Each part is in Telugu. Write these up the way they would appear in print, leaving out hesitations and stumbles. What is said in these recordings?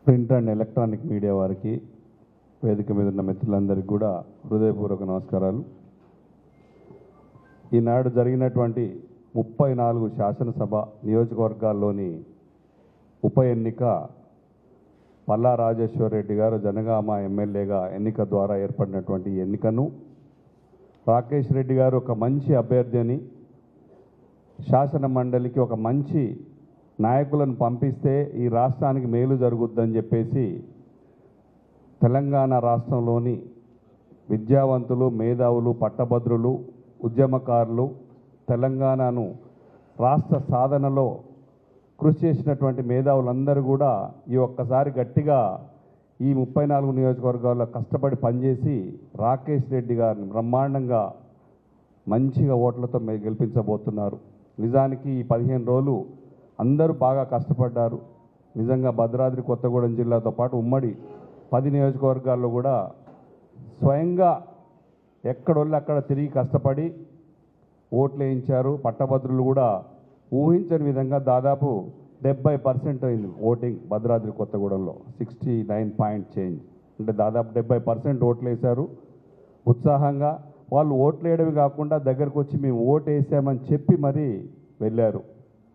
ప్రింట్ అండ్ ఎలక్ట్రానిక్ మీడియా వారికి, వేదిక మీద ఉన్న మిత్రులందరికీ కూడా హృదయపూర్వక నమస్కారాలు. ఈనాడు జరిగినటువంటి 34 శాసనసభ నియోజకవర్గాల్లోని ఉప ఎన్నిక పల్లా రాజేశ్వర్ రెడ్డి గారు జనగామ ఎమ్మెల్యేగా ఎన్నిక ద్వారా ఏర్పడినటువంటి ఎన్నికను రాకేష్ రెడ్డి గారు ఒక మంచి అభ్యర్థి అని, శాసన మండలికి ఒక మంచి నాయకులను పంపిస్తే ఈ రాష్ట్రానికి మేలు జరుగుద్దని చెప్పేసి తెలంగాణ రాష్ట్రంలోని విద్యావంతులు, మేధావులు, పట్టభద్రులు, ఉద్యమకారులు, తెలంగాణను రాష్ట్ర సాధనలో కృషి చేసినటువంటి మేధావులందరూ కూడా ఈ ఒక్కసారి గట్టిగా ఈ 34 నియోజకవర్గాల్లో కష్టపడి పనిచేసి రాకేష్ రెడ్డి గారిని బ్రహ్మాండంగా మంచిగా ఓట్లతో గెలిపించబోతున్నారు. నిజానికి ఈ 15 రోజులు అందరూ బాగా కష్టపడ్డారు. నిజంగా భద్రాద్రి కొత్తగూడెం జిల్లాతో పాటు ఉమ్మడి 10 నియోజకవర్గాల్లో కూడా స్వయంగా ఎక్కడోళ్ళు అక్కడ తిరిగి కష్టపడి ఓట్లు వేయించారు. పట్టభద్రులు కూడా ఊహించని విధంగా దాదాపు 70% అయింది ఓటింగ్. భద్రాద్రి కొత్తగూడెంలో 69 పాయింట్ చేంజ్, అంటే దాదాపు 70% ఓట్లు వేశారు. ఉత్సాహంగా వాళ్ళు ఓట్లు వేయడమే కాకుండా దగ్గరకు వచ్చి మేము ఓటు వేసామని చెప్పి మరీ వెళ్ళారు.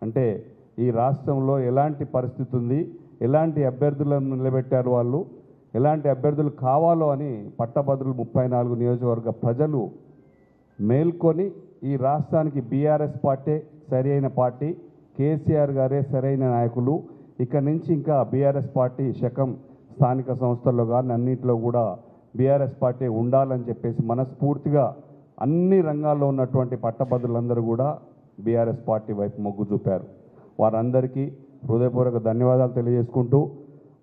అంటే ఈ రాష్ట్రంలో ఎలాంటి పరిస్థితి ఉంది, ఎలాంటి అభ్యర్థులను నిలబెట్టారు, వాళ్ళు ఎలాంటి అభ్యర్థులు కావాలో అని పట్టభద్రులు 34 నియోజకవర్గ ప్రజలు మేల్కొని ఈ రాష్ట్రానికి బీఆర్ఎస్ పార్టీ సరైన పార్టీ, కేసీఆర్ గారే సరైన నాయకులు, ఇక నుంచి ఇంకా బీఆర్ఎస్ పార్టీ శకం స్థానిక సంస్థల్లో కానీ అన్నింటిలో కూడా బీఆర్ఎస్ పార్టీ ఉండాలని చెప్పేసి మనస్ఫూర్తిగా అన్ని రంగాల్లో ఉన్నటువంటి పట్టభద్రులందరూ కూడా బీఆర్ఎస్ పార్టీ వైపు మొగ్గు చూపారు. వారందరికీ హృదయపూర్వక ధన్యవాదాలు తెలియజేసుకుంటూ,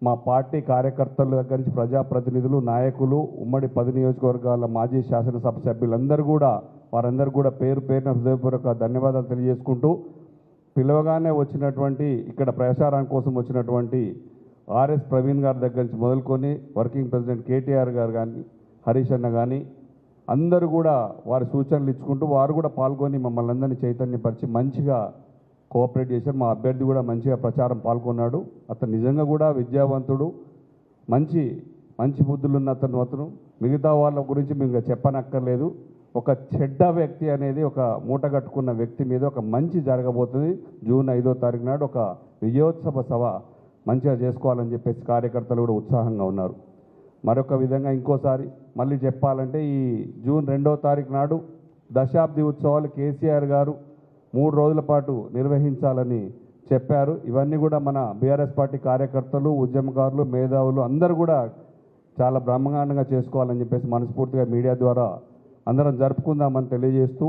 మా పార్టీ కార్యకర్తల దగ్గర నుంచి ప్రజాప్రతినిధులు, నాయకులు, ఉమ్మడి 10 నియోజకవర్గాల మాజీ శాసనసభ సభ్యులందరూ కూడా వారందరూ కూడా పేరు పేరున హృదయపూర్వక ధన్యవాదాలు తెలియజేసుకుంటూ, పిలవగానే వచ్చినటువంటి ఇక్కడ ప్రచారం కోసం వచ్చినటువంటి ఆర్ఎస్ ప్రవీణ్ గారి దగ్గర నుంచి మొదలుకొని వర్కింగ్ ప్రెసిడెంట్ కేటీఆర్ గారు కానీ, హరీష్ అన్న కానీ అందరూ కూడా వారి సూచనలు ఇచ్చుకుంటూ వారు కూడా పాల్గొని మమ్మల్ని అందరినీ చైతన్యపరిచి మంచిగా కోఆపరేట్ చేశారు. మా అభ్యర్థి కూడా మంచిగా ప్రచారం పాల్గొన్నాడు. అతను నిజంగా కూడా విద్యావంతుడు, మంచి మంచి బుద్ధులున్న అతను. మిగతా వాళ్ళ గురించి మీకు చెప్పనక్కర్లేదు. ఒక చెడ్డ వ్యక్తి అనేది ఒక మూట కట్టుకున్న వ్యక్తి మీద ఒక మంచి జరగబోతుంది. జూన్ 5వ తారీఖు నాడు ఒక విజయోత్సవ సభ మంచిగా చేసుకోవాలని చెప్పేసి కార్యకర్తలు కూడా ఉత్సాహంగా ఉన్నారు. మరొక విధంగా ఇంకోసారి మళ్ళీ చెప్పాలంటే ఈ జూన్ 2వ తారీఖు నాడు దశాబ్ది ఉత్సవాలు కేసీఆర్ గారు 3 రోజుల పాటు నిర్వహించాలని చెప్పారు. ఇవన్నీ కూడా మన బీఆర్ఎస్ పార్టీ కార్యకర్తలు, ఉద్యమకారులు, మేధావులు అందరూ కూడా చాలా బ్రహ్మాండంగా చేసుకోవాలని చెప్పేసి మనస్ఫూర్తిగా మీడియా ద్వారా అందరం జరుపుకుందామని తెలియజేస్తూ,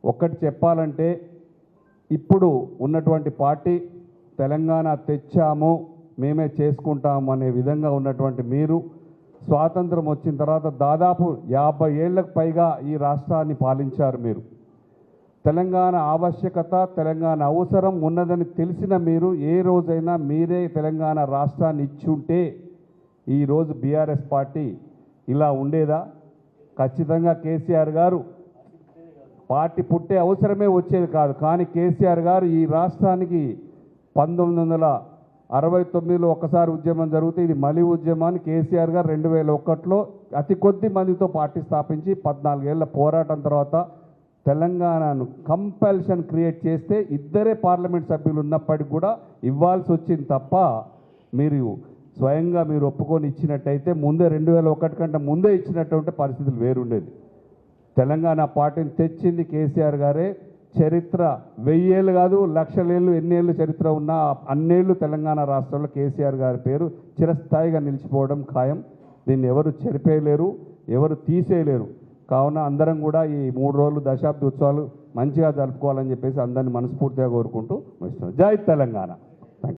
ఒక్కటి చెప్పాలంటే ఇప్పుడు ఉన్నటువంటి పార్టీ తెలంగాణ తెచ్చాము, మేమే చేసుకుంటాము అనే విధంగా ఉన్నటువంటి మీరు స్వాతంత్రం వచ్చిన తర్వాత దాదాపు 50 ఏళ్లకు పైగా ఈ రాష్ట్రాన్ని పాలించారు. మీరు తెలంగాణ ఆవశ్యకత, తెలంగాణ అవసరం ఉన్నదని తెలిసిన మీరు ఏ రోజైనా మీరే తెలంగాణ రాష్ట్రాన్ని ఇచ్చి ఉంటే ఈరోజు బీఆర్ఎస్ పార్టీ ఇలా ఉండేదా? ఖచ్చితంగా కేసీఆర్ గారు పార్టీ పుట్టే అవసరమే వచ్చేది కాదు. కానీ కేసీఆర్ గారు ఈ రాష్ట్రానికి 1969లో ఒకసారి ఉద్యమం జరిగితే ఇది మలి ఉద్యమాన్ని కేసీఆర్ గారు 2001లో అతి కొద్ది మందితో పార్టీ స్థాపించి 14 ఏళ్ల పోరాటం తర్వాత తెలంగాణను కంపల్షన్ క్రియేట్ చేస్తే ఇద్దరే పార్లమెంట్ సభ్యులు ఉన్నప్పటికీ కూడా ఇవ్వాల్సి వచ్చింది తప్ప మీరు స్వయంగా మీరు ఒప్పుకొని ఇచ్చినట్టయితే ముందే 2001 కంటే ముందే ఇచ్చినట్టు పరిస్థితులు వేరుండేది. తెలంగాణ పార్టీని తెచ్చింది కేసీఆర్ గారే. చరిత్ర 1000 ఏళ్ళు కాదు, 1,00,000 ఏళ్ళు, ఎన్నేళ్ళు చరిత్ర ఉన్నా అన్నేళ్ళు తెలంగాణ రాష్ట్రంలో కేసీఆర్ గారి పేరు చిరస్థాయిగా నిలిచిపోవడం ఖాయం. దీన్ని ఎవరు చెరిపేయలేరు, ఎవరు తీసేయలేరు. కావున అందరం కూడా ఈ 3 రోజులు దశాబ్ది ఉత్సవాలు మంచిగా జరుపుకోవాలని చెప్పేసి అందరినీ మనస్ఫూర్తిగా కోరుకుంటూ ముగిస్తున్నాం. జై తెలంగాణ.